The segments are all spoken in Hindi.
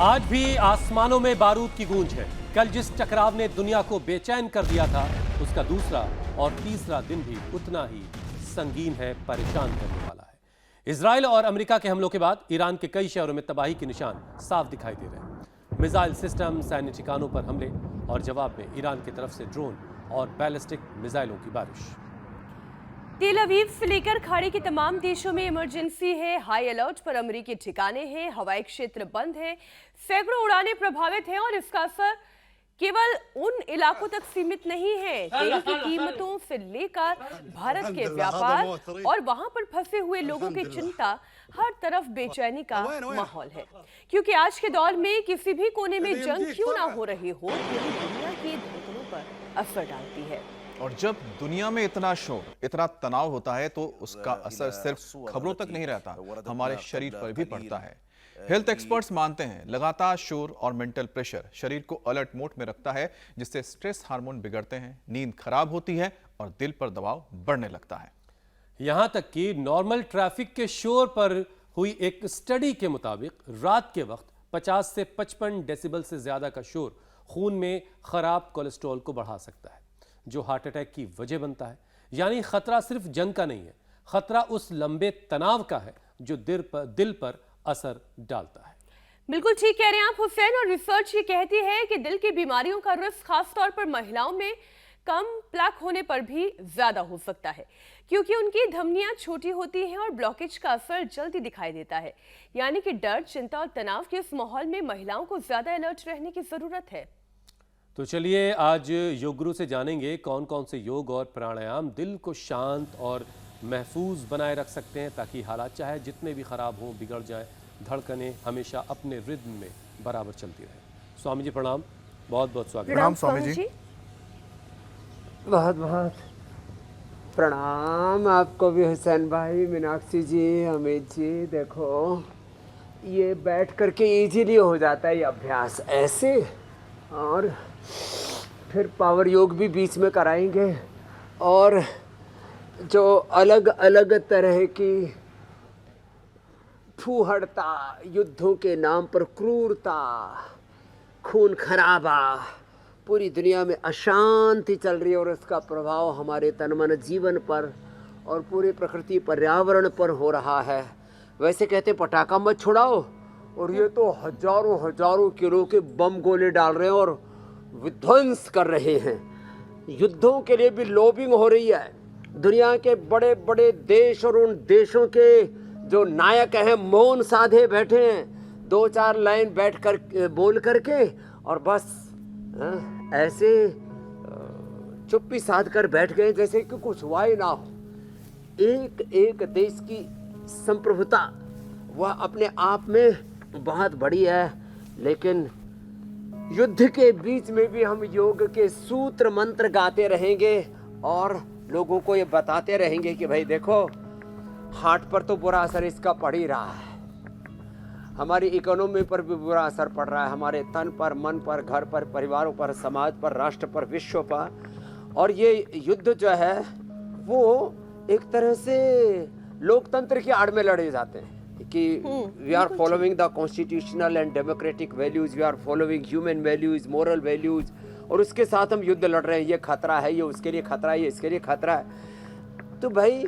आज भी आसमानों में बारूद की गूंज है। कल जिस टकराव ने दुनिया को बेचैन कर दिया था, उसका दूसरा और तीसरा दिन भी उतना ही संगीन है, परेशान करने वाला है। इजराइल और अमेरिका के हमलों के बाद ईरान के कई शहरों में तबाही के निशान साफ दिखाई दे रहे हैं। मिसाइल सिस्टम, सैन्य ठिकानों पर हमले और जवाब में ईरान की तरफ से ड्रोन और बैलिस्टिक मिसाइलों की बारिश। तेल अवीव से लेकर खाड़ी के तमाम देशों में इमरजेंसी है। हाई अलर्ट पर अमेरिकी ठिकाने हैं, हवाई क्षेत्र बंद है, सैकड़ों उड़ानें प्रभावित हैं और इसका असर केवल उन इलाकों तक सीमित नहीं है। तेल की कीमतों से लेकर भारत के व्यापार और वहां पर फंसे हुए लोगों की चिंता, हर तरफ बेचैनी का माहौल है। क्योंकि आज के दौर में किसी भी कोने में जंग क्यों ना हो रही हो, यही दुनिया की धड़कनों पर असर डालती है। और जब दुनिया में इतना शोर, इतना तनाव होता है तो उसका असर सिर्फ खबरों तक नहीं रहता, हमारे शरीर पर भी पड़ता है। हेल्थ एक्सपर्ट्स मानते हैं लगातार शोर और मेंटल प्रेशर शरीर को अलर्ट मोड में रखता है, जिससे स्ट्रेस हार्मोन बिगड़ते हैं, नींद खराब होती है और दिल पर दबाव बढ़ने लगता है। यहां तक कि नॉर्मल ट्रैफिक के शोर पर हुई एक स्टडी के मुताबिक रात के वक्त 50 से 55 डेसिबल से ज्यादा का शोर खून में खराब कोलेस्ट्रॉल को बढ़ा सकता है, जो हार्ट अटैक की वजह बनता है। यानी खतरा सिर्फ जंग का नहीं है, खतरा उस लंबे तनाव का है जो दिल पर असर डालता है। बिल्कुल ठीक कह रहे हैं आप हुसैन, और रिसर्च ये कहती है कि दिल की बीमारियों का रिस्क खासतौर पर महिलाओं में कम प्लग होने पर भी ज्यादा हो सकता है, क्योंकि उनकी धमनियां छोटी होती हैं और ब्लॉकेज का असर जल्दी दिखाई देता है। यानी कि डर, चिंता और तनाव के इस माहौल में महिलाओं को ज्यादा अलर्ट रहने की जरूरत है। तो चलिए आज योग गुरु से जानेंगे कौन कौन से योग और प्राणायाम दिल को शांत और महफूज बनाए रख सकते हैं, ताकि हालात चाहे जितने भी खराब हों, बिगड़ जाए, धड़कनें हमेशा अपने रिद्म में बराबर चलती रहे। स्वामी जी प्रणाम, बहुत बहुत स्वागत। प्रणाम स्वामी जी। बहुत बहुत प्रणाम आपको भी हुसैन भाई, मीनाक्षी जी, अमित जी। देखो ये बैठ करके इजीली हो जाता है ये अभ्यास ऐसे, और फिर पावर योग भी बीच में कराएंगे, और जो अलग अलग तरह की फूहड़ता, युद्धों के नाम पर क्रूरता, खून खराबा, पूरी दुनिया में अशांति चल रही है और उसका प्रभाव हमारे तन मन जीवन पर और पूरी प्रकृति पर्यावरण पर हो रहा है। वैसे कहते पटाखा मत छुड़ाओ, और ये तो हजारों हजारों किलो के बम गोले डाल रहे हैं और विध्वंस कर रहे हैं। युद्धों के लिए भी लॉबिंग हो रही है। दुनिया के बड़े बड़े देश और उन देशों के जो नायक हैं मौन साधे बैठे हैं, दो चार लाइन बैठ कर बोल करके और बस ऐसे चुप्पी साध कर बैठ गए जैसे कि कुछ हुआ ही ना हो। एक एक देश की संप्रभुता वह अपने आप में बहुत बड़ी है, लेकिन युद्ध के बीच में भी हम योग के सूत्र मंत्र गाते रहेंगे और लोगों को ये बताते रहेंगे कि भाई देखो, हार्ट पर तो बुरा असर इसका पड़ ही रहा है, हमारी इकोनॉमी पर भी बुरा असर पड़ रहा है, हमारे तन पर, मन पर, घर पर, परिवारों पर, समाज पर, राष्ट्र पर, विश्व पर। और ये युद्ध जो है वो एक तरह से लोकतंत्र की आड़ में लड़े जाते हैं कि we are following the constitutional and democratic values, we are following human values, moral values, और उसके साथ हम युद्ध लड़ रहे हैं। ये खतरा है, ये उसके लिए खतरा है, ये इसके लिए खतरा है। तो भाई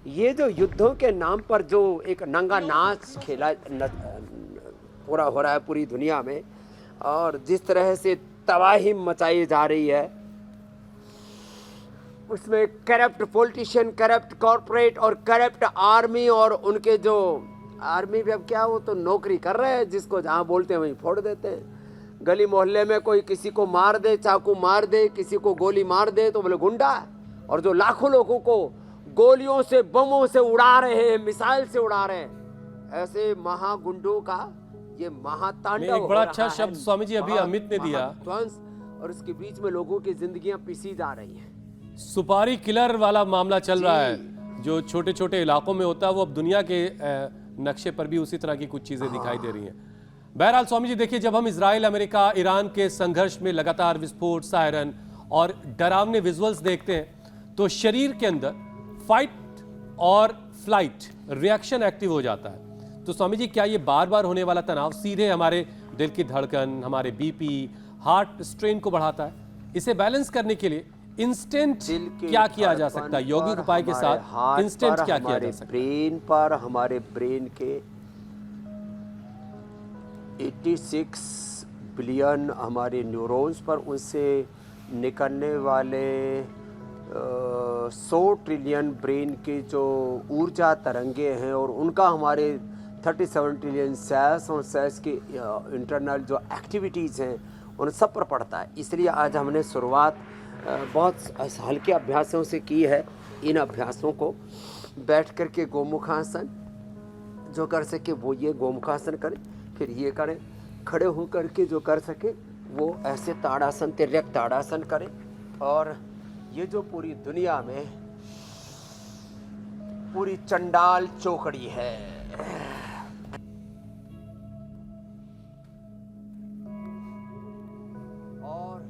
ये जो युद्धों के नाम पर जो एक नंगा नाच खेला पूरा हो रहा है पूरी दुनिया में, और जिस तरह से तबाही मचाई जा रही है, उसमें करप्ट पॉलिटिशियन, करप्ट कॉरपोरेट और करप्ट आर्मी, और उनके जो आर्मी भी अब क्या, वो तो नौकरी कर रहे हैं, जिसको जहाँ बोलते हैं वहीं फोड़ देते हैं। गली मोहल्ले में कोई किसी को मार दे, चाकू मार दे, किसी को गोली मार दे तो बोले गुंडा है। और जो लाखों लोगों को गोलियों से, बमों से उड़ा रहे हैं, मिसाइल से उड़ा रहे हैं, ऐसे महागुंडों का ये महातांडव एक बड़ा अच्छा शब्द स्वामी जी अभी अमित ने दिया, और इसके बीच में लोगों की जिंदगियां पिसी जा रही हैं। सुपारी किलर वाला मामला चल रहा है, जो छोटे छोटे इलाकों में होता है, वो अब दुनिया के नक्शे पर भी उसी तरह की कुछ चीजें दिखाई दे रही हैं। बहरहाल स्वामी जी देखिए, जब हम इजराइल, अमेरिका, ईरान के संघर्ष में लगातार विस्फोट, सायरन और डरावने विजुअल्स देखते हैं, तो शरीर के अंदर फाइट और फ्लाइट रिएक्शन एक्टिव हो जाता है। तो स्वामी जी, क्या ये बार बार होने वाला तनाव सीधे हमारे दिल की धड़कन, हमारे बीपी, हार्ट स्ट्रेन को बढ़ाता है? इसे बैलेंस करने के लिए इंस्टेंट क्या किया जा सकता है? यौगिक उपाय के साथ इंस्टेंट क्या किया जा सकता है? ब्रेन पर, हमारे ब्रेन के 86 बिलियन हमारे न्यूरॉन्स पर, उनसे निकलने वाले 100 ट्रिलियन ब्रेन के जो ऊर्जा तरंगे हैं, और उनका हमारे 37 ट्रिलियन सेल्स और सेल्स की इंटरनल जो एक्टिविटीज़ हैं उन सब पर पड़ता है। इसलिए आज हमने शुरुआत बहुत हल्के अभ्यासों से की है। इन अभ्यासों को बैठ कर के गोमुखासन जो कर सके वो ये गोमुखासन करें, फिर ये करें। खड़े हो कर के जो कर सके वो ऐसे ताड़ासन, तिर्यक ताड़ासन करें। और ये जो पूरी दुनिया में पूरी चंडाल चौकड़ी है, और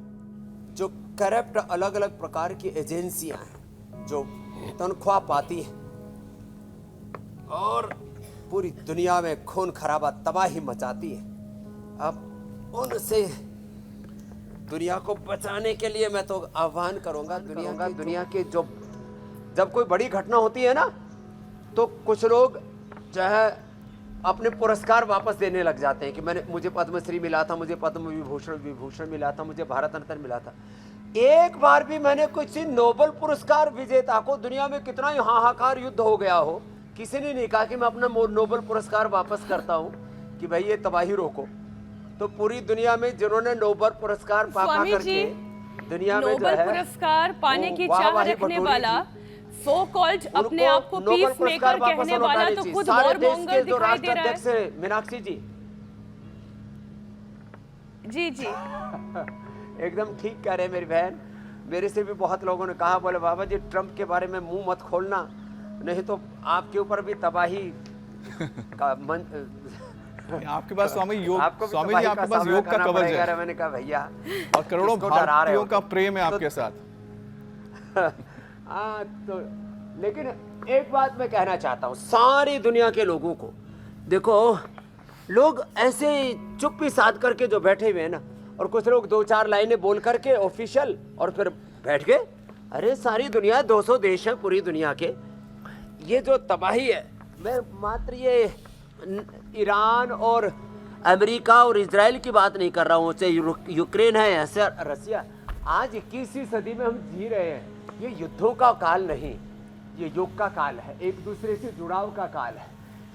जो करप्ट अलग अलग प्रकार की एजेंसियां हैं जो तनख्वाह पाती हैं और पूरी दुनिया में खून खराबा तबाही मचाती है, अब उनसे दुनिया को बचाने के लिए मैं तो आह्वान करूंगा दुनिया के जो जब कोई बड़ी घटना होती है ना, तो कुछ लोग जो है अपने पुरस्कार वापस देने लग जाते हैं कि मुझे पद्मश्री मिला था, मुझे पद्म विभूषण मिला था, मुझे भारत रत्न मिला था। एक बार भी मैंने किसी नोबेल पुरस्कार विजेता को, दुनिया में कितना ही हाहाकार युद्ध हो गया हो, किसी ने नहीं कहा कि मैं अपना नोबेल पुरस्कार वापस करता हूं कि भाई ये तबाही रोको। तो पूरी दुनिया में जिन्होंने नोबेल पुरस्कार पा करके दुनिया में जो है नोबेल पुरस्कार पाने की चाह रखने वाला, सो कॉल्ड अपने आप को पीस मेकर कहने वाला, तो खुद वॉरमोंगर दिखाई दे रहा है। मीनाक्षी जी जी जी एकदम ठीक कह रहे हैं मेरी बहन। मेरे से भी बहुत लोगों ने कहा, बोले बाबा जी ट्रम्प के बारे में मुंह मत खोलना, नहीं तो आपके ऊपर भी तबाही का आपके पास स्वामी जी आपके पास योग का कवच है। मैंने कहा भैया, और करोड़ों भारतीयों का प्रेम है आपके साथ। तो लेकिन एक बात मैं कहना चाहता हूँ सारी दुनिया के लोगों को, देखो लोग ऐसे चुप्पी साध करके जो बैठे हुए हैं ना, और कुछ लोग 2-4 लाइनें बोल करके ऑफिशियल और फिर बैठ गए। अरे सारी दुनिया, 200 देश है पूरी दुनिया के, ये जो तबाही है, मैं मात्र ये ईरान और अमेरिका और इजराइल की बात नहीं कर रहा हूँ, चाहे यूक्रेन है ऐसे रसिया। आज 21वीं सदी में हम जी रहे हैं। ये युद्धों का काल नहीं, ये योग का काल है, एक दूसरे से जुड़ाव का काल है,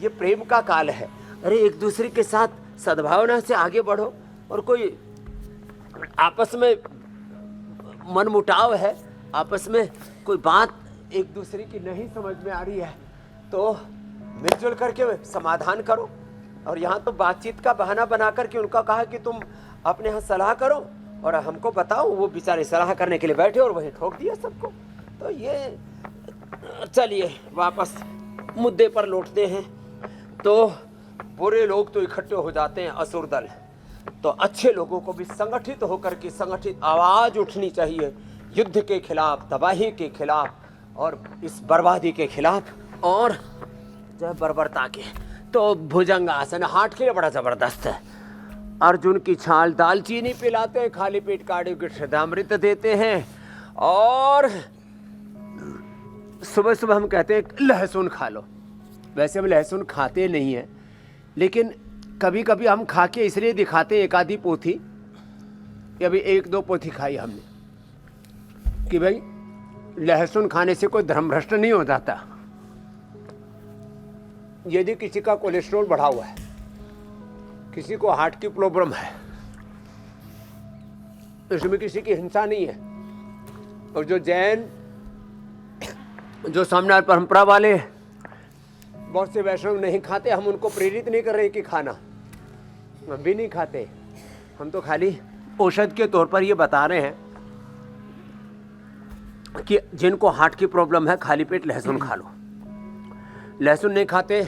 ये प्रेम का काल है। अरे एक दूसरे के साथ सद्भावना से आगे बढ़ो, और कोई आपस में मनमुटाव है, आपस में कोई बात एक दूसरे की नहीं समझ में आ रही है, तो मिलजुल करके समाधान करो। और यहाँ तो बातचीत का बहाना बना करके उनका कहा कि तुम अपने यहाँ सलाह करो और हमको बताओ, वो बेचारे सलाह करने के लिए बैठे और वहीं ठोक दिया सबको। तो ये चलिए वापस मुद्दे पर लौटते हैं। तो बुरे लोग तो इकट्ठे हो जाते हैं, असुर दल, तो अच्छे लोगों को भी संगठित होकर के संगठित आवाज उठनी चाहिए युद्ध के खिलाफ, तबाही के खिलाफ और इस बर्बादी के खिलाफ और जो बर्बरता के। तो भुजंगासन हार्ट के लिए बड़ा जबरदस्त है। अर्जुन की छाल दालचीनी पिलाते हैं, खाली पेट काढ़े के श्रद्धामृत देते हैं, और सुबह सुबह हम कहते हैं लहसुन खा लो। वैसे हम लहसुन खाते नहीं हैं, लेकिन कभी कभी हम खा के इसलिए दिखाते हैं, एक आधी पोथी या अभी 1-2 पोथी खाई हमने कि भाई लहसुन खाने से कोई धर्मभ्रष्ट नहीं हो जाता। यदि किसी का कोलेस्ट्रॉल बढ़ा हुआ है, किसी को हार्ट की प्रॉब्लम है, इसमें किसी की हिंसा नहीं है। और जो जैन, जो स्वामीनारायण परंपरा वाले, बहुत से वैष्णव नहीं खाते, हम उनको प्रेरित नहीं कर रहे कि खाना, हम भी नहीं खाते। हम तो खाली औषध के तौर पर ये बता रहे हैं कि जिनको हार्ट की प्रॉब्लम है खाली पेट लहसुन खा लो। लहसुन नहीं खाते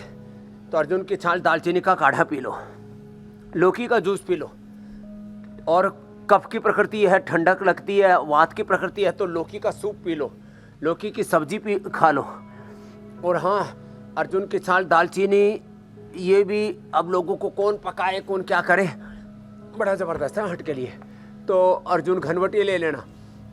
तो अर्जुन की छाल दालचीनी का काढ़ा पी लो, लौकी का जूस पी लो। और कफ की प्रकृति है, ठंडक लगती है, वात की प्रकृति है, तो लौकी का सूप पी लो, लौकी की सब्जी खा लो। और हाँ, अर्जुन की छाल दालचीनी ये भी अब लोगों को कौन पकाए कौन क्या करे, बड़ा ज़बरदस्त है हट के लिए। तो अर्जुन घनवटी ले लेना।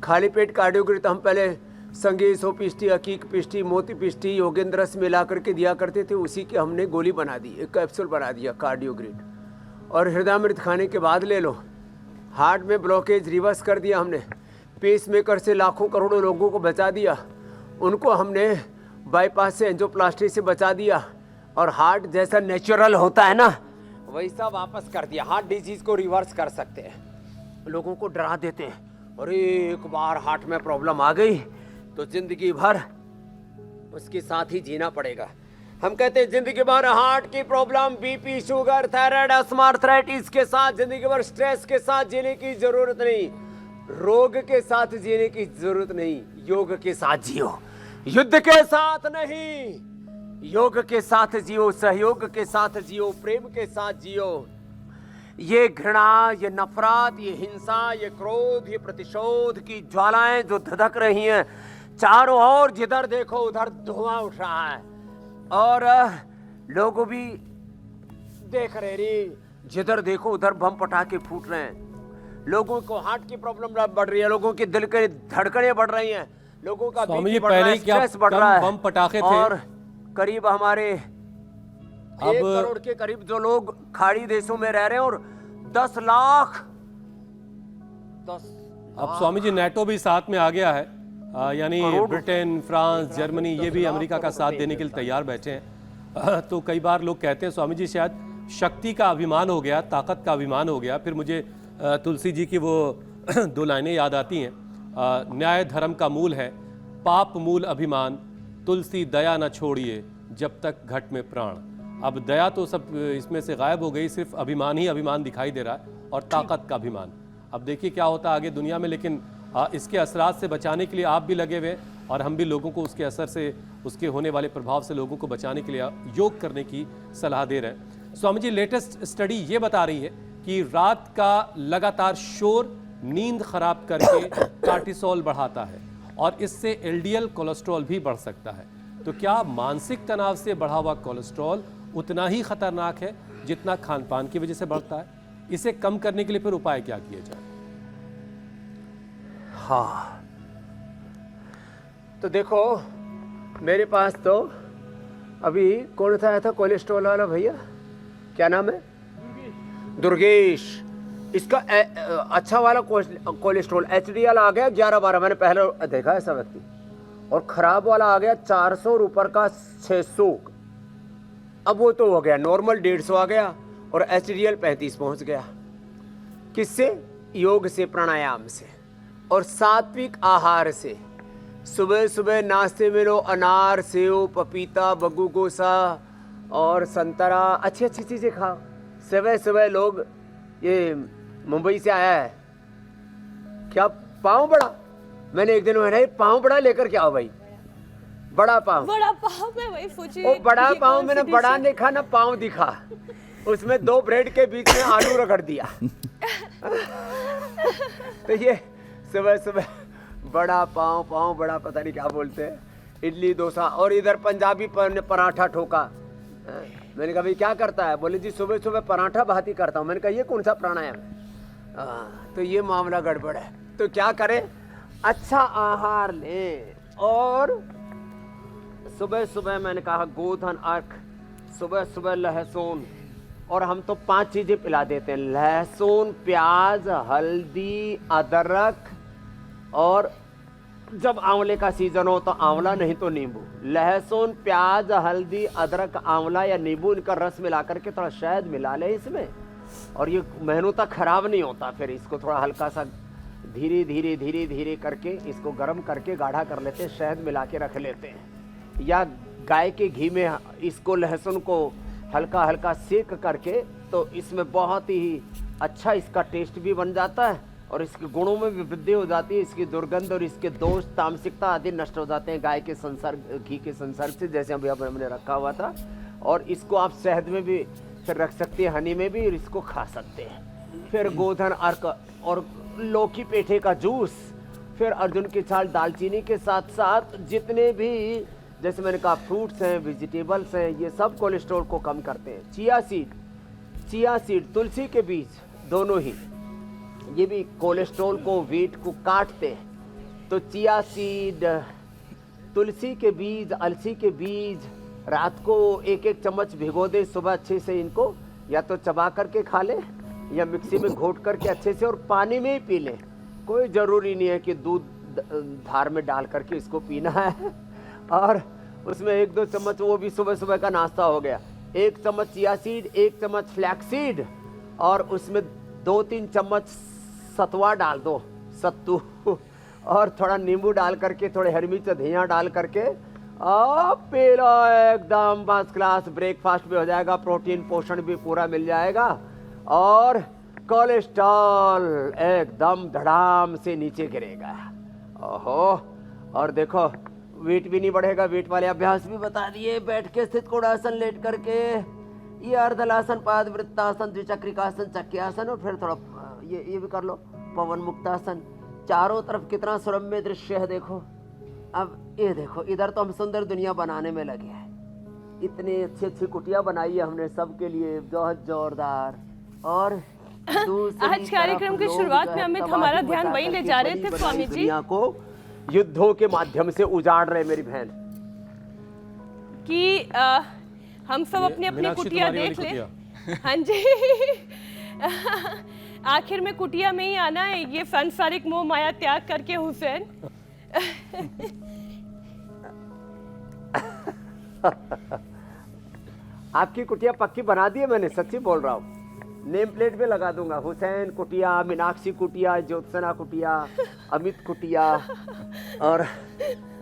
खाली पेट कार्डियोग्राफी तो हम पहले संगे 100 पिष्टी, अकीक पिष्टी, मोती पिष्टी, योगेंद्र रस मिला करके दिया करते थे, उसी के हमने गोली बना दी, एक कैप्सूल बना दिया कार्डियोग्रिड। और हृदयामृत खाने के बाद ले लो। हार्ट में ब्लॉकेज रिवर्स कर दिया हमने, पेसमेकर से लाखों करोड़ों लोगों को बचा दिया, उनको हमने बाईपास से एंजियोप्लास्टी से बचा दिया, और हार्ट जैसा नेचुरल होता है ना वैसा वापस कर दिया। हार्ट डिजीज को रिवर्स कर सकते हैं। लोगों को डरा देते हैं, अरे एक बार हार्ट में प्रॉब्लम आ गई तो जिंदगी भर उसके साथ ही जीना पड़ेगा। हम कहते हैं जिंदगी भर हार्ट की problem, BP, sugar, thyroid, asthma, arthritis के साथ जिंदगी भर स्ट्रेस के साथ जीने की जरूरत नहीं, रोग के साथ जीने की जरूरत नहीं, योग के साथ जियो। युद्ध के साथ नहीं, योग के साथ जियो, सहयोग के साथ जियो, प्रेम के साथ जियो। ये घृणा, ये नफरत, ये हिंसा, ये क्रोध, ये प्रतिशोध की ज्वालाएं जो धधक रही हैं चारों ओर, जिधर देखो उधर धुआं उठ रहा है, और लोग भी देख रहे रे, जिधर देखो उधर बम पटाखे फूट रहे हैं। लोगों को हार्ट की प्रॉब्लम बढ़ रही है, लोगों की दिल की धड़कनें बढ़ रही हैं, लोगों का बीपी बढ़ रहा है, स्ट्रेस बढ़ रहा है। बम पटाखे थे, और करीब हमारे 1 करोड़ के करीब जो लोग खाड़ी देशों में रह रहे हैं, और 10 लाख। अब स्वामी जी नेटो भी साथ में आ गया है, यानी ब्रिटेन, फ्रांस, जर्मनी, ये भी अमेरिका का साथ देने के लिए तैयार बैठे हैं। तो कई बार लोग कहते हैं स्वामी जी शायद शक्ति का अभिमान हो गया, ताकत का अभिमान हो गया। फिर मुझे तुलसी जी की वो 2 लाइनें याद आती हैं, न्याय धर्म का मूल है, पाप मूल अभिमान, तुलसी दया न छोड़िए जब तक घट में प्राण। अब दया तो सब इसमें से गायब हो गई, सिर्फ अभिमान ही अभिमान दिखाई दे रहा है, और ताकत का अभिमान। अब देखिए क्या होता है आगे दुनिया में, लेकिन इसके असरात से बचाने के लिए आप भी लगे हुए, और हम भी लोगों को उसके असर से, उसके होने वाले प्रभाव से लोगों को बचाने के लिए योग करने की सलाह दे रहे हैं। स्वामी जी, लेटेस्ट स्टडी ये बता रही है कि रात का लगातार शोर नींद खराब करके कार्टिसोल बढ़ाता है, और इससे एलडीएल कोलेस्ट्रॉल भी बढ़ सकता है। तो क्या मानसिक तनाव से बढ़ा हुआ कोलेस्ट्रॉल उतना ही खतरनाक है जितना खान पान की वजह से बढ़ता है? इसे कम करने के लिए फिर उपाय क्या किए जाए? हाँ, तो देखो मेरे पास तो अभी कौन सा आया था कोलेस्ट्रॉल वाला भैया, क्या नाम है, दुर्गेश। इसका अच्छा वाला कोलेस्ट्रॉल एचडीएल आ गया 11-12, मैंने पहले देखा ऐसा व्यक्ति, और खराब वाला आ गया 400 और ऊपर का 600। अब वो तो हो गया नॉर्मल 150 आ गया, और एचडीएल 35 पहुंच गया। किससे? योग से, प्राणायाम से, और सात्विक आहार से। सुबह सुबह नाश्ते में लो अनार, सेव, पपीता, बग्गू गोसा और संतरा, अच्छी अच्छी चीज़ें खाओ। सुबह सुबह लोग, ये मुंबई से आया है क्या, पाव बड़ा, मैंने एक दिन मैंने पाव बड़ा लेकर के आओ भाई, बड़ा पाव मैं वही सोची, वो बड़ा पाव, मैंने बड़ा देखा ना पाव दिखा, उसमें 2 ब्रेड के बीच में आलू रगड़ दिया। तो ये सुबह सुबह बड़ा पाव, पाव बड़ा पता नहीं क्या बोलते हैं, इडली डोसा, और इधर पंजाबी पराठा ठोका। मैंने कहा भाई क्या करता है, बोले जी सुबह सुबह पराठा भाती करता हूँ। मैंने कहा ये कौन सा प्राणायाम है? तो ये मामला गड़बड़ है। तो क्या करें, अच्छा आहार लें, और सुबह सुबह मैंने कहा गोधन अर्क, सुबह सुबह लहसुन, और हम तो 5 चीजें पिला देते हैं, लहसुन, प्याज, हल्दी, अदरक, और जब आंवले का सीजन हो तो आंवला, नहीं तो नींबू। लहसुन, प्याज, हल्दी, अदरक, आंवला या नींबू, इनका रस मिला करके थोड़ा शहद मिला ले इसमें, और ये महीनों तक खराब नहीं होता। फिर इसको थोड़ा हल्का सा धीरे धीरे धीरे धीरे करके इसको गर्म करके गाढ़ा कर लेते हैं, शहद मिला के रख लेते हैं, या गाय के घी में इसको, लहसुन को हल्का हल्का सेक करके, तो इसमें बहुत ही अच्छा इसका टेस्ट भी बन जाता है, और इसके गुणों में भी वृद्धि हो जाती है। इसकी दुर्गंध और इसके दोष, तामसिकता आदि नष्ट हो जाते हैं गाय के संसर्ग, घी के संसर्ग से, जैसे अभी हमने रखा हुआ था। और इसको आप शहद में भी फिर रख सकते हैं, हनी में भी, और इसको खा सकते हैं। फिर गोधन अर्क और लौकी पेठे का जूस, फिर अर्जुन की छाल, दालचीनी के साथ साथ जितने भी जैसे मैंने कहा फ्रूट्स हैं, वेजिटेबल्स हैं, ये सब कोलेस्ट्रॉल को कम करते हैं। चिया सीड, तुलसी के बीज, दोनों ही ये भी कोलेस्ट्रॉल को, वेट को काटते हैं। तो चिया सीड, तुलसी के बीज, अलसी के बीज रात को एक एक चम्मच भिगो दे, सुबह अच्छे से इनको या तो चबा करके खा ले या मिक्सी में घोट करके अच्छे से और पानी में ही पी ले। कोई ज़रूरी नहीं है कि दूध धार में डाल करके इसको पीना है। और उसमें 1-2 चम्मच, वो भी सुबह सुबह का नाश्ता हो गया। 1 चम्मच चिया सीड, 1 चम्मच फ्लैक्सीड और उसमें 2-3 चम्मच सतुआ डाल दो, सत्तू, और थोड़ा नींबू डाल करके, थोड़े हरी मिर्च धनिया डाल करके पी लो। एकदम फर्स्ट क्लास ब्रेकफास्ट भी हो जाएगा, प्रोटीन पोषण भी पूरा मिल जाएगा और कोलेस्ट्रॉल एकदम धड़ाम से नीचे गिरेगा। ओहो, और देखो वेट भी नहीं बढ़ेगा। वेट वाले अभ्यास भी बता दिए, बैठ के स्थित कोणासन, लेट करके ये अर्धलासन, पादवृत्तासन, द्विचक्रिकासन, चक्रियासन, और फिर थोड़ा ये भी कर लो, पवन मुक्तासन। चारों तरफ कितना सुरम्य दृश्य है देखो। अब ये देखो, इधर तो हम सुंदर दुनिया बनाने में लगे हैं। इतनी अच्छी अच्छी कुटिया बनाई है हमने सबके लिए, बहुत जोरदार। और आज कार्यक्रम की शुरुआत में अमित हमारा ध्यान वहीं ले जा रहे थे स्वामी जी, दुनिया को युद्धों के माध्यम से उजाड़ रहे मेरी बहन, कि हम सब अपनी अपनी कुटिया देख ले। हाँ जी, आखिर में कुटिया में ही आना है, ये सांसारिक मोह माया त्याग करके हुसैन। आपकी कुटिया पक्की बना दी है मैंने, सच्ची बोल रहा हूँ। नेम प्लेट भी लगा दूंगा, हुसैन कुटिया, मीनाक्षी कुटिया, ज्योत्सना कुटिया, अमित कुटिया। और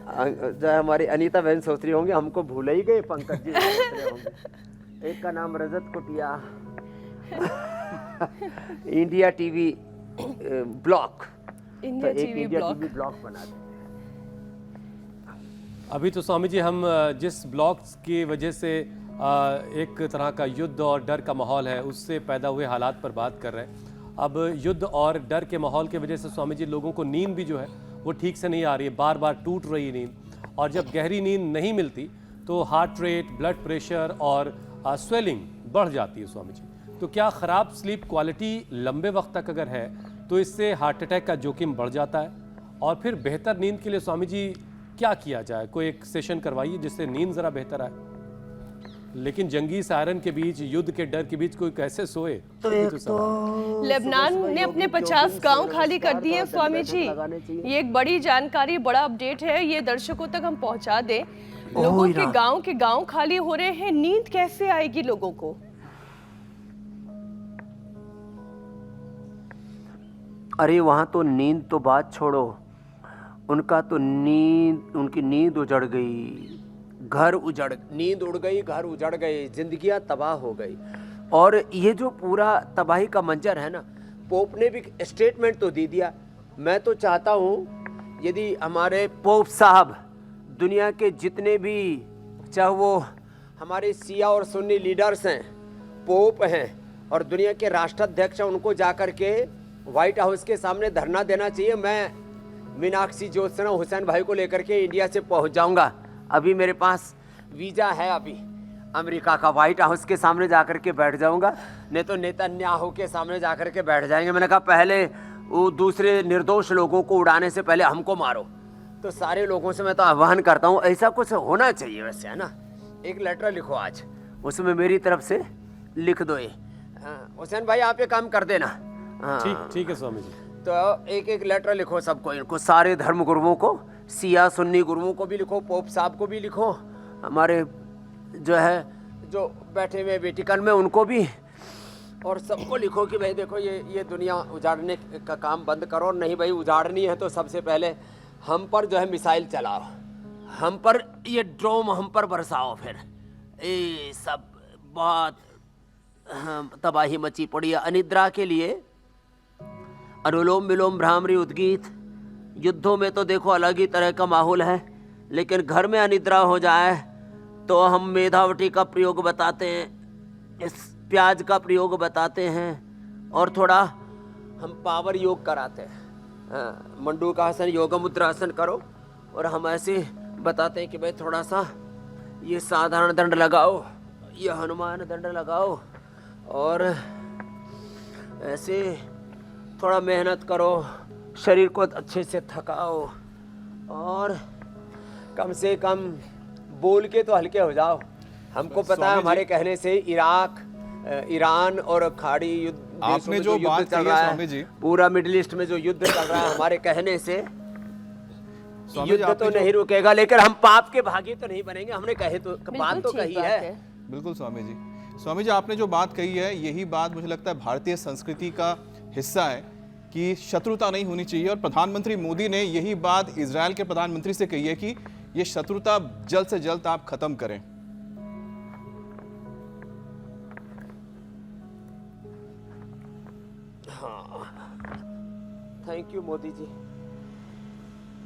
जो हमारी अनीता बहन सोच रही होंगे हमको भूल ही गए, पंकज जी सोच रहे होंगे। एक का नाम रजत कुटिया, India TV block, India TV block बना दें। अभी तो स्वामी जी हम जिस ब्लॉक्स की वजह से एक तरह का युद्ध और डर का माहौल है, उससे पैदा हुए हालात पर बात कर रहे हैं। अब युद्ध और डर के माहौल की वजह से स्वामी जी लोगों को नींद भी जो है वो ठीक से नहीं आ रही है, बार बार टूट रही है नींद। और जब गहरी नींद नहीं मिलती तो हार्ट रेट, ब्लड प्रेशर और स्वेलिंग बढ़ जाती है स्वामी जी। तो क्या ख़राब स्लीप क्वालिटी लंबे वक्त तक अगर है तो इससे हार्ट अटैक का जोखिम बढ़ जाता है? और फिर बेहतर नींद के लिए स्वामी जी क्या किया जाए? कोई एक सेशन करवाइए जिससे नींद ज़रा बेहतर आए। लेकिन जंगी सायरन के बीच, युद्ध के डर के बीच कोई कैसे सोए? लेबनान ने अपने 50 गांव खाली कर दिए स्वामी जी। ये एक बड़ी जानकारी, बड़ा अपडेट है, ये दर्शकों तक हम पहुंचा दें। लोगों के गांव खाली हो रहे हैं, नींद कैसे आएगी लोगों को? अरे वहाँ तो नींद तो बात छोड़ो, उनका तो उनकी नींद उजड़ गई, नींद उड़ गई, घर उजड़ गए, जिंदगियां तबाह हो गई। और ये जो पूरा तबाही का मंजर है ना, पोप ने भी स्टेटमेंट तो दे दिया। मैं तो चाहता हूँ यदि हमारे पोप साहब दुनिया के जितने भी, चाहे वो हमारे शिया और सुन्नी लीडर्स हैं, पोप हैं और दुनिया के राष्ट्राध्यक्ष हैं, उनको जाकर के व्हाइट हाउस के सामने धरना देना चाहिए। मैं मीनाक्षी, ज्योत्सना, हुसैन भाई को लेकर के इंडिया से पहुंच जाऊंगा। अभी मेरे पास वीज़ा है, अभी अमेरिका का, व्हाइट हाउस के सामने जाकर के बैठ जाऊंगा, नहीं तो नेतन्याहू के सामने जाकर के बैठ जाएंगे। मैंने कहा पहले वो दूसरे निर्दोष लोगों को उड़ाने से पहले हमको मारो। तो सारे लोगों से मैं तो आह्वान करता हूँ, ऐसा कुछ होना चाहिए वैसे, है ना। एक लेटर लिखो आज, उसमें मेरी तरफ से लिख दो ये। हुसैन भाई आप ये काम कर देना। ठीक है स्वामी जी। तो एक एक लेटर लिखो सबको, इनको सारे धर्म गुरुओं को, शिया सुन्नी गुरुओं को भी लिखो, पोप साहब को भी लिखो, हमारे जो है जो बैठे हुए वेटिकन में उनको भी, और सबको लिखो कि भाई देखो ये दुनिया उजाड़ने का काम बंद करो। नहीं भाई उजाड़नी है तो सबसे पहले हम पर जो है मिसाइल चलाओ, हम पर ये ड्रोन हम पर बरसाओ। फिर ये सब बहुत तबाही मची पड़ी है। अनिद्रा के लिए अनुलोम विलोम, भ्रामरी, उद्गीत, युद्धों में तो देखो अलग ही तरह का माहौल है, लेकिन घर में अनिद्रा हो जाए तो हम मेधावटी का प्रयोग बताते हैं, इस प्याज का प्रयोग बताते हैं, और थोड़ा हम पावर योग कराते हैं। मंडूकासन, योग मुद्रासन करो, और हम ऐसे बताते हैं कि भाई थोड़ा सा ये साधारण दंड लगाओ, ये हनुमान दंड लगाओ, और ऐसे थोड़ा मेहनत करो, शरीर को अच्छे से थकाओ, और कम से कम बोल के तो हल्के हो जाओ। हमको पता है हमारे कहने से इराक, ईरान और खाड़ी युद्ध, आपने जो युद्ध बात चल कही रहा है स्वामी जी, पूरा मिडिल ईस्ट में जो युद्ध चल रहा है हमारे कहने से, स्वामी जी, युद्ध आपने तो जो- नहीं रुकेगा, लेकिन हम पाप के भागी तो नहीं बनेंगे। हमने कहे तो बात तो ठीक कही बात है। बिल्कुल स्वामी जी। स्वामी जी, आपने जो बात कही है, यही बात मुझे लगता है भारतीय संस्कृति का हिस्सा है कि शत्रुता नहीं होनी चाहिए, और प्रधानमंत्री मोदी ने यही बात इजराइल के प्रधानमंत्री से कही है कि ये शत्रुता जल्द से जल्द आप खत्म करें। Thank you Modi ji.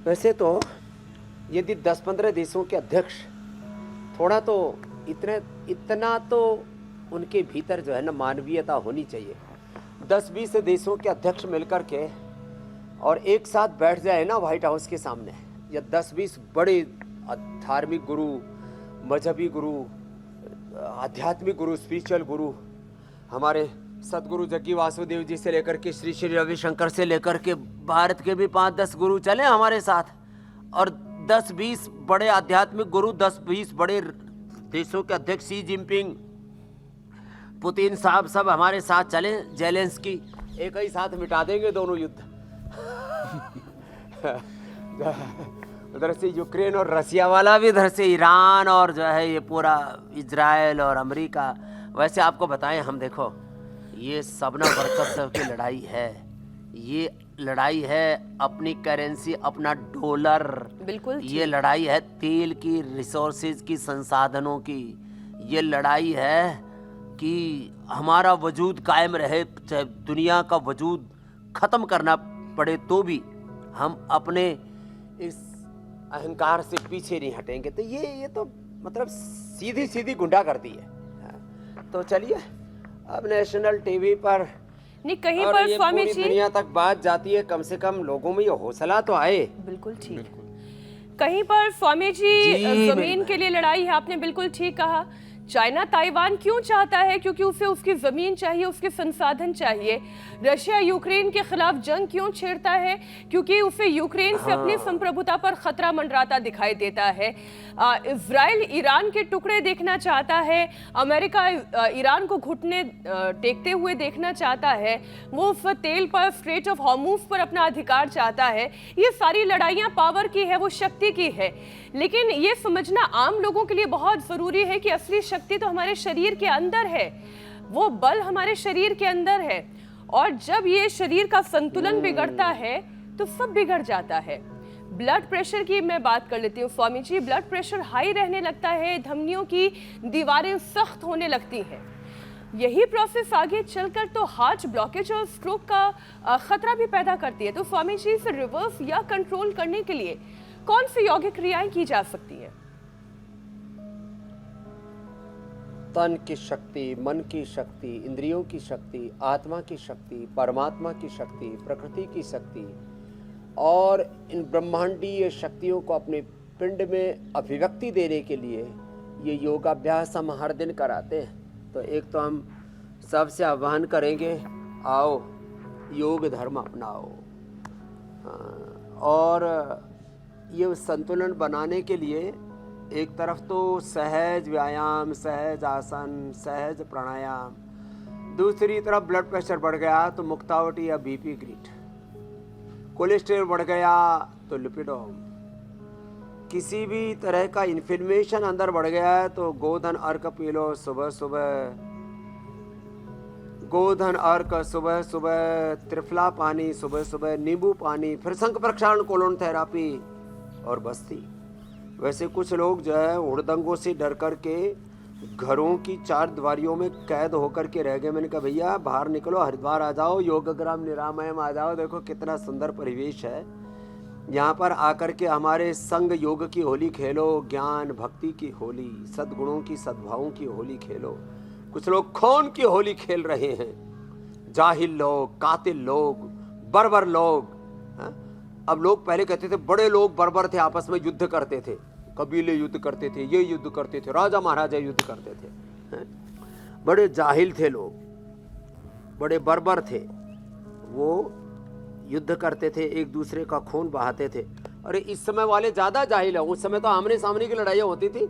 वैसे तो यदि 10-15 देशों के अध्यक्ष थोड़ा तो इतना तो उनके भीतर जो है ना मानवीयता होनी चाहिए। 10-20 देशों के अध्यक्ष मिलकर के और एक साथ बैठ जाए ना व्हाइट हाउस के सामने, या 10-20 बड़े धार्मिक गुरु, मजहबी गुरु, आध्यात्मिक गुरु, स्पिरिचुअल गुरु, हमारे सदगुरु जग्गी वासुदेव जी से लेकर के श्री श्री रविशंकर से लेकर के भारत के भी 5-10 गुरु चले हमारे साथ, और 10-20 बड़े आध्यात्मिक गुरु, 10-20 बड़े देशों के अध्यक्ष, शी जिनपिंग, पुतिन साहब सब हमारे साथ चले, जेलेंस्की, एक ही साथ मिटा देंगे दोनों युद्ध। उधर से यूक्रेन और रसिया वाला भी, इधर से ईरान, और जो है ये पूरा इजराइल और अमेरिका। वैसे आपको बताएं, हम देखो ये सबना वर्चस्व की लड़ाई है, ये लड़ाई है अपनी करेंसी, अपना डॉलर, बिल्कुल ये लड़ाई है तेल की, रिसोर्सेज की, संसाधनों की, ये लड़ाई है कि हमारा वजूद कायम रहे, चाहे दुनिया का वजूद ख़त्म करना पड़े तो भी हम अपने इस अहंकार से पीछे नहीं हटेंगे। तो ये तो मतलब सीधी सीधी गुंडागर्दी है। तो चलिए अब नेशनल टीवी पर नहीं, कहीं और पर ये स्वामी पूरी जी, दुनिया तक बात जाती है, कम से कम लोगों में ये हौसला तो आए। बिल्कुल ठीक। कहीं पर स्वामी जी, जी, जमीन के लिए लड़ाई है, आपने बिल्कुल ठीक कहा। चाइना ताइवान क्यों चाहता है? क्योंकि उसे उसकी जमीन चाहिए, उसके संसाधन चाहिए। रशिया यूक्रेन के खिलाफ जंग क्यों छेड़ता है? क्योंकि उसे यूक्रेन से अपनी संप्रभुता पर खतरा मंडराता दिखाई देता है। इजराइल ईरान के टुकड़े देखना चाहता है, अमेरिका ईरान को घुटने टेकते हुए देखना चाहता है, वो उस तेल पर, स्ट्रेट ऑफ हॉर्मुज पर अपना अधिकार चाहता है। ये सारी लड़ाइयाँ पावर की है, वो शक्ति की है। लेकिन ये समझना आम लोगों के लिए बहुत जरूरी है कि असली शक्ति तो हमारे शरीर के अंदर है, वो बल हमारे शरीर के अंदर है, और जब ये शरीर का संतुलन बिगड़ता है तो सब बिगड़ जाता है। ब्लड प्रेशर की मैं बात कर लेती हूँ Swami ji. Blood pressure high रहने लगता है, धमनियों की दीवारें सख्त होने लगती हैं। यही प्रोसेस आगे चलकर तो हार्ट ब्लॉकेज और स्ट्रोक का खतरा भी पैदा करती है। तो स्वामी जी, इसे रिवर्स या कंट्रोल करने के लिए कौन सी यौगिक क्रियाएं की जा सकती हैं? तन की शक्ति, मन की शक्ति, इंद्रियों की शक्ति, आत्मा की शक्ति, परमात्मा की शक्ति, प्रकृति की शक्ति, और इन ब्रह्मांडीय शक्तियों को अपने पिंड में अभिव्यक्ति देने के लिए ये योगाभ्यास हम हर दिन कराते हैं। तो एक तो हम सबसे आह्वान करेंगे, आओ योग धर्म अपनाओ, और ये संतुलन बनाने के लिए एक तरफ तो सहज व्यायाम, सहज आसन, सहज प्राणायाम, दूसरी तरफ ब्लड प्रेशर बढ़ गया तो मुक्तावटी या बीपी ग्रिट, कोलेस्ट्रॉल बढ़ गया तो लिपिडोम, किसी भी तरह का इन्फ्लेमेशन अंदर बढ़ गया है तो गोधन अर्क पी लो सुबह सुबह, गोधन अर्क सुबह सुबह, त्रिफला पानी सुबह सुबह, नींबू पानी, फिर शंख प्रक्षालन, कोलोन थेरापी और बस्ती। वैसे कुछ लोग जो है हुड़दंगों से डर कर के घरों की चार दीवारियों में कैद होकर के रह गए। मैंने कहा भैया बाहर निकलो, हरिद्वार आ जाओ, योगग्राम निरामयम आ जाओ, देखो कितना सुंदर परिवेश है। यहाँ पर आकर के हमारे संग योग की होली खेलो, ज्ञान भक्ति की होली, सद्गुणों की सद्भावों की होली खेलो। कुछ लोग खून की होली खेल रहे हैं, जाहिल लोग, कातिल लोग, बर्बर लोग। अब लोग पहले कहते थे बड़े लोग बर्बर थे, आपस में युद्ध करते थे, कबीले युद्ध करते थे, ये युद्ध करते थे, राजा महाराजा युद्ध करते थे, हैं? बड़े जाहिल थे लोग, बड़े बर्बर थे, वो युद्ध करते थे, एक दूसरे का खून बहाते थे। अरे इस समय वाले ज़्यादा जाहिल है, उस समय तो आमने सामने की लड़ाइयाँ होती थी,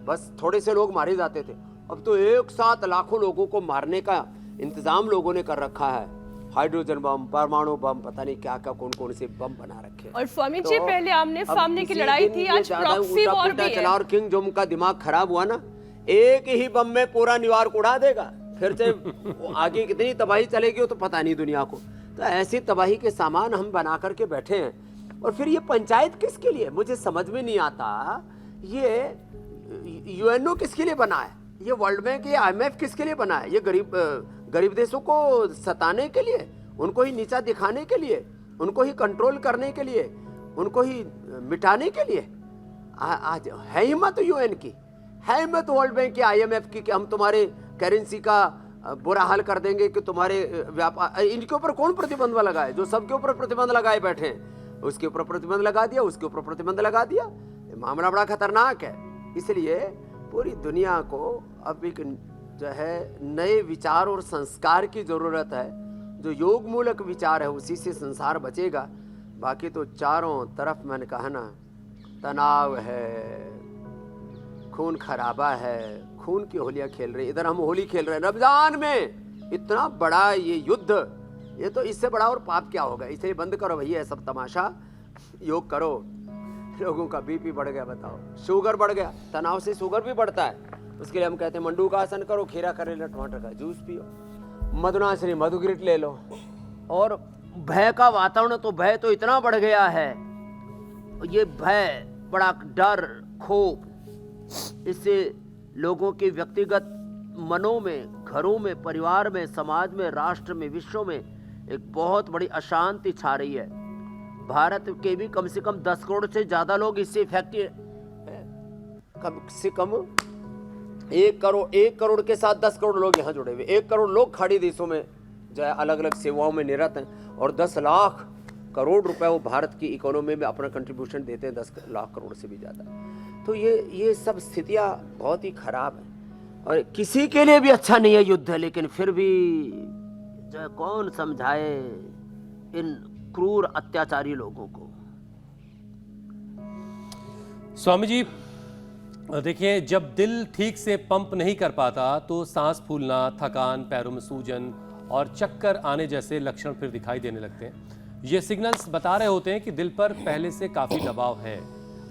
बस थोड़े से लोग मारे जाते थे। अब तो एक साथ लाखों लोगों को मारने का इंतजाम लोगों ने कर रखा है, हाइड्रोजन बम, परमाणु बम, पता नहीं क्या क्या कौन कौन से बम बना रखे। और स्वामी जी पहले आमने सामने की लड़ाई थी, आज ज्यादा प्रॉक्सी वॉर भी चला है। और किंग जोम का दिमाग खराब हुआ ना, एक ही बम में पूरा न्यूयॉर्क उड़ा देगा, फिर से आगे कितनी तबाही चलेगी वो तो पता नहीं दुनिया को। तो ऐसी तबाही के सामान हम बना करके बैठे हैं। और फिर ये पंचायत किसके लिए, मुझे समझ में नहीं आता। ये यूएनओ किसके लिए बना है, ये वर्ल्ड बैंक, ये IMF किसके लिए बना है? ये गरीब देशों को सताने के लिए, उनको ही नीचा दिखाने के लिए, उनको ही कंट्रोल करने के लिए, उनको ही मिटाने के लिए। आज है हिम्मत यूएन की, है हिम्मत वर्ल्ड बैंक की, IMF की कि हम तुम्हारे करेंसी का बुरा हाल कर देंगे कि तुम्हारे व्यापार। इनके ऊपर कौन प्रतिबंध लगाए? जो सबके ऊपर प्रतिबंध लगाए बैठे हैं, उसके ऊपर प्रतिबंध लगा दिया, उसके ऊपर प्रतिबंध लगा दिया। मामला बड़ा खतरनाक है। इसलिए पूरी दुनिया को अब एक जो है नए विचार और संस्कार की जरूरत है। जो योग मूलक विचार है उसी से संसार बचेगा। बाकी तो चारों तरफ मैंने कहा ना, तनाव है, खून खराबा है, खून की होलियां खेल रहे। इधर हम होली खेल रहे हैं रमजान में, इतना बड़ा ये युद्ध, ये तो इससे बड़ा और पाप क्या होगा। इसलिए बंद करो भैया सब तमाशा, योग करो। लोगों का बीपी बढ़ गया, बताओ, शुगर बढ़ गया, तनाव से शुगर भी बढ़ता है। उसके लिए हम कहते हैं मंडू का आसन करो, खीरा करेला टमाटर का जूस पियो, मधुनाशनी मधुग्रिट ले लो। और भय का वातावरण, तो भय तो इतना बढ़ गया है, ये भय, बड़ा डर, खौफ, इससे लोगों के व्यक्तिगत मनों में, घरों में, परिवार में, समाज में, राष्ट्र में, विश्व में एक बहुत बड़ी अशांति छा रही है। भारत के भी कम से कम 10 करोड़ से ज्यादा लोग इससे इफेक्टेड हैं। कम से कम 1 करोड़ के साथ 10 करोड़ लोग यहाँ जुड़े हुए। 1 करोड़ लोग खाड़ी देशों में जो है अलग अलग सेवाओं में निरत हैं, और 10 लाख करोड़ रुपए वो भारत की इकोनॉमी में अपना कंट्रीब्यूशन देते हैं, 10 लाख करोड़ से भी ज़्यादा। तो ये सब स्थितियाँ बहुत ही खराब हैं, और किसी के लिए भी अच्छा नहीं है युद्ध। लेकिन फिर भी जो है कौन समझाए इन क्रूर अत्याचारी लोगों को। स्वामी जी देखिए, जब दिल ठीक से पंप नहीं कर पाता तो सांस फूलना, थकान, पैरों में सूजन और चक्कर आने जैसे लक्षण फिर दिखाई देने लगते हैं। ये सिग्नल्स बता रहे होते हैं कि दिल पर पहले से काफ़ी दबाव है।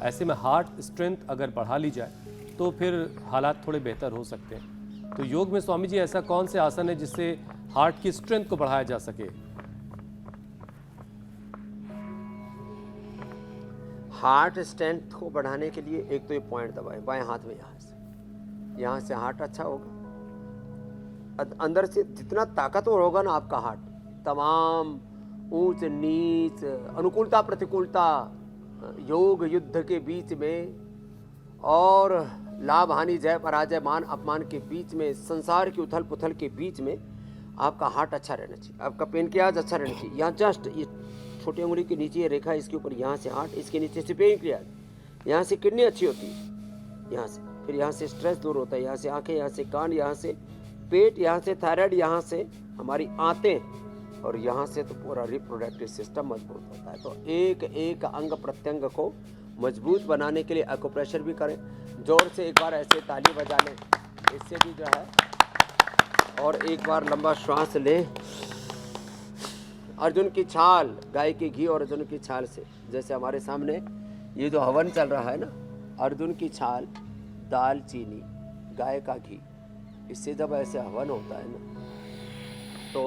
ऐसे में हार्ट स्ट्रेंथ अगर बढ़ा ली जाए तो फिर हालात थोड़े बेहतर हो सकते हैं। तो योग में स्वामी जी ऐसा कौन से आसन है जिससे हार्ट की स्ट्रेंथ को बढ़ाया जा सके? हार्ट स्ट्रेंथ को बढ़ाने के लिए एक तो ये पॉइंट दबाए बाएं हाथ में, यहाँ से हार्ट अच्छा होगा। अंदर से जितना ताकतवर होगा ना आपका हार्ट, तमाम ऊंच नीच, अनुकूलता प्रतिकूलता, योग युद्ध के बीच में और लाभ हानि, जय पराजय, मान अपमान के बीच में, संसार की उथल पुथल के बीच में आपका हार्ट अच्छा रहना चाहिए, आपका पेनक्रियाज अच्छा रहना चाहिए। यहाँ जस्ट ये छोटी उंगली के नीचे ये रेखा, इसके ऊपर यहाँ से हार्ट, इसके नीचे से पेनक्रियाज, यहाँ से किडनी अच्छी होती है, यहाँ से फिर यहाँ से स्ट्रेस दूर होता है, यहाँ से आंखें, यहाँ से कान, यहाँ से पेट, यहाँ से थायराइड, यहाँ से हमारी आंतें, और यहाँ से तो पूरा रिप्रोडक्टिव सिस्टम मजबूत होता है। तो एक एक अंग प्रत्यंग को मजबूत बनाने के लिए एक्यूप्रेशर भी करें। जोर से एक बार ऐसे ताली बजा लें, इससे भी जो है, और एक बार लंबा श्वास लें। अर्जुन की छाल, गाय के घी और अर्जुन की छाल से, जैसे हमारे सामने ये जो हवन चल रहा है ना, अर्जुन की छाल, दाल चीनी, गाय का घी, इससे जब ऐसे हवन होता है ना तो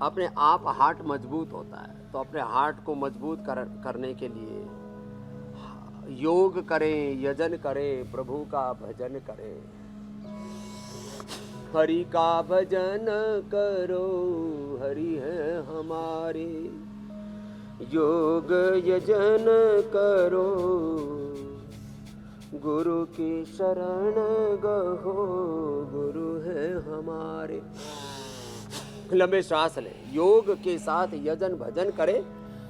अपने आप हार्ट मजबूत होता है। तो अपने हार्ट को मजबूत करने के लिए योग करें, यजन करें, प्रभु का भजन करें। हरि का भजन करो, हरि है हमारे, योग यजन करो, गुरु की शरण गहो, गुरु है हमारे। लंबे श्वास लें, योग के साथ यजन भजन करें,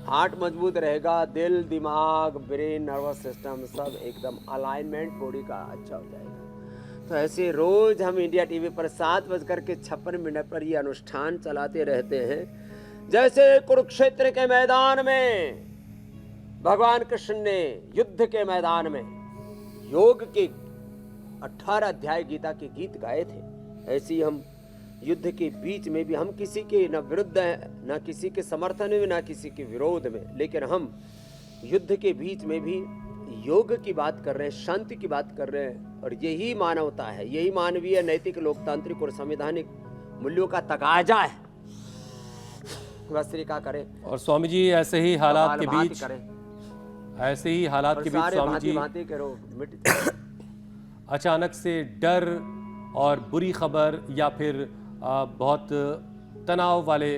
हार्ट मजबूत रहेगा, दिल, दिमाग, ब्रेन, नर्वस सिस्टम सब एकदम अलाइनमेंट बॉडी का अच्छा हो जाएगा। तो ऐसे रोज हम इंडिया टीवी पर 7:56 पर ये अनुष्ठान चलाते रहते हैं। जैसे कुरुक्षेत्र के मैदान में भगवान कृष्ण ने युद्ध के मैदान में योग के 18 अध्याय गीता के गीत गाए थे, ऐसे ही हम युद्ध के बीच में भी हम किसी के न विरुद्ध हैं, न किसी के समर्थन में, न किसी के विरोध में, लेकिन हम युद्ध के बीच में भी योग की बात कर रहे हैं, शांति की बात कर रहे हैं। और यही मानवता है, यही मानवीय, नैतिक, लोकतांत्रिक और संवैधानिक मूल्यों का तकाजा है। वस्त्रिका करें और स्वामी जी ऐसे ही हालात के कपालभाति बीच करें ऐसे ही हालात और के बीच सारे स्वामी भांति जी भांति के रोग मिट अचानक से डर और बुरी खबर या फिर बहुत तनाव वाले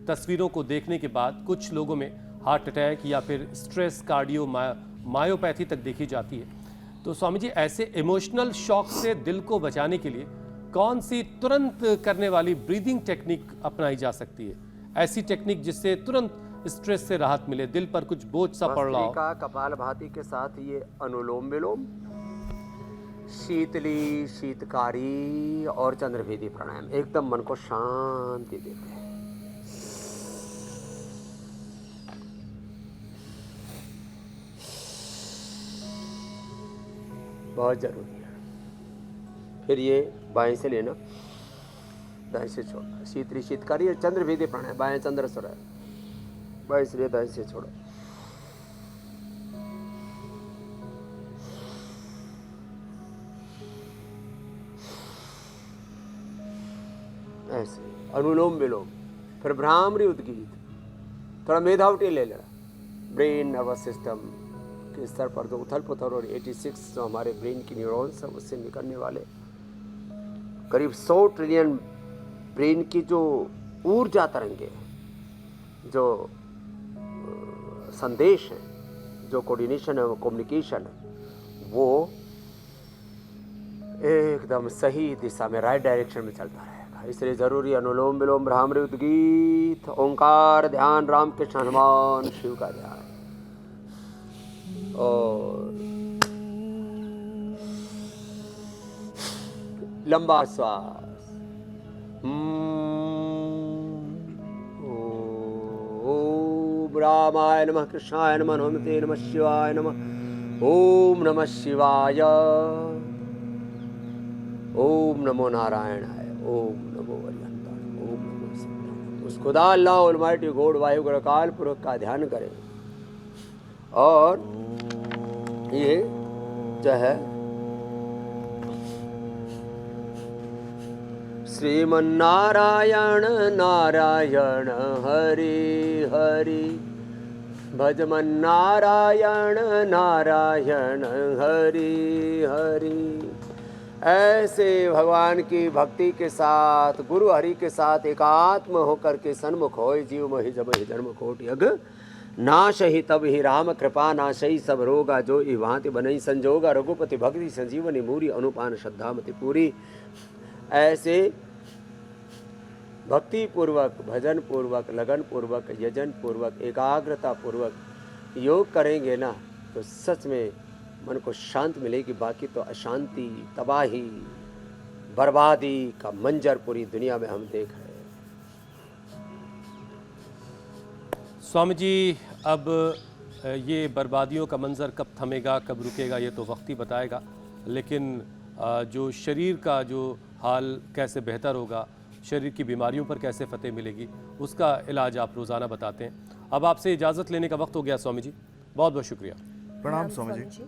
तस्वीरों को देखने के बाद कुछ लोगों में हार्ट अटैक या फिर स्ट्रेस कार्डियो मायोपैथी तक देखी जाती है। तो स्वामी जी ऐसे इमोशनल शॉक से दिल को बचाने के लिए कौन सी तुरंत करने वाली ब्रीदिंग टेक्निक अपनाई जा सकती है, ऐसी टेक्निक जिससे तुरंत स्ट्रेस से राहत मिले, दिल पर कुछ बोझ सा पड़ रहा हो? का कपालभाति के साथ ये अनुलोम विलोम, शीतली, शीतकारी और चंद्रभेदी प्राणायाम एकदम मन को शांति देते हैं। बहुत जरूरी है। फिर ये बाएं से लेना, दाएं से छोड़ना, शीतली, शीतकारी और चंद्रभेदी प्राणायाम, बाएं चंद्र सुरा, बाएं से ले, दाएं से छोड़ो। ऐसे अनुलोम विलोम, फिर भ्रामरी उद्गीत, थोड़ा मेधावटी ले लेना। ब्रेन नर्वस सिस्टम के स्तर पर जो उथल पुथल और 86 जो हमारे ब्रेन की न्यूरॉन्स है उससे निकलने वाले करीब 100 ट्रिलियन ब्रेन की जो ऊर्जा तरंगे, जो संदेश है, जो कोऑर्डिनेशन है, वो कम्युनिकेशन है, वो एकदम सही दिशा में, राइट डायरेक्शन में चलता रहेगा। इसलिए जरूरी अनुलोम विलोम, भ्रामरी उद्गीत, ओंकार ध्यान, राम कृष्ण हनुमान शिव का ध्यान, और लंबा श्वास। ओम रामाय नमः, कृष्णाय नमः, हनुमते नमः, शिवाय नमः, ओम नमः शिवाय, ओम नमो नारायणाय, ओम नमो अरिहंताय, ओम नमो सिद्धाय। उस खुदा अल्लाह ऑलमाइटी गॉड वायु गणकाल पुरुष का ध्यान करें। और ये जो है श्रीमन्नारायण नारायण हरि हरि, भजमन नारायण नारायण हरि हरि। ऐसे भगवान की भक्ति के साथ, गुरु हरि के साथ एकात्म होकर के सन्मुख होय जीव मोहि जब ही जन्म कोटि अग नाश ही तब ही राम कृपा नाशई सब रोगा, जो ई भांति बनई संजोगा, रघुपति भक्ति संजीवनी मूरी, अनुपान श्रद्धा मति पूरी। ऐसे भक्ति पूर्वक, भजन पूर्वक, लगन पूर्वक, यजन पूर्वक, एकाग्रता पूर्वक योग करेंगे ना, तो सच में मन को शांत मिलेगी। बाकी तो अशांति, तबाही, बर्बादी का मंजर पूरी दुनिया में हम देख रहे हैं। स्वामी जी अब ये बर्बादियों का मंजर कब थमेगा, कब रुकेगा, ये तो वक्त ही बताएगा। लेकिन जो शरीर का जो हाल कैसे बेहतर होगा, शरीर की बीमारियों पर कैसे फतेह मिलेगी, उसका इलाज आप रोज़ाना बताते हैं। अब आपसे इजाज़त लेने का वक्त हो गया स्वामी जी, बहुत बहुत शुक्रिया। प्रणाम स्वामी जी।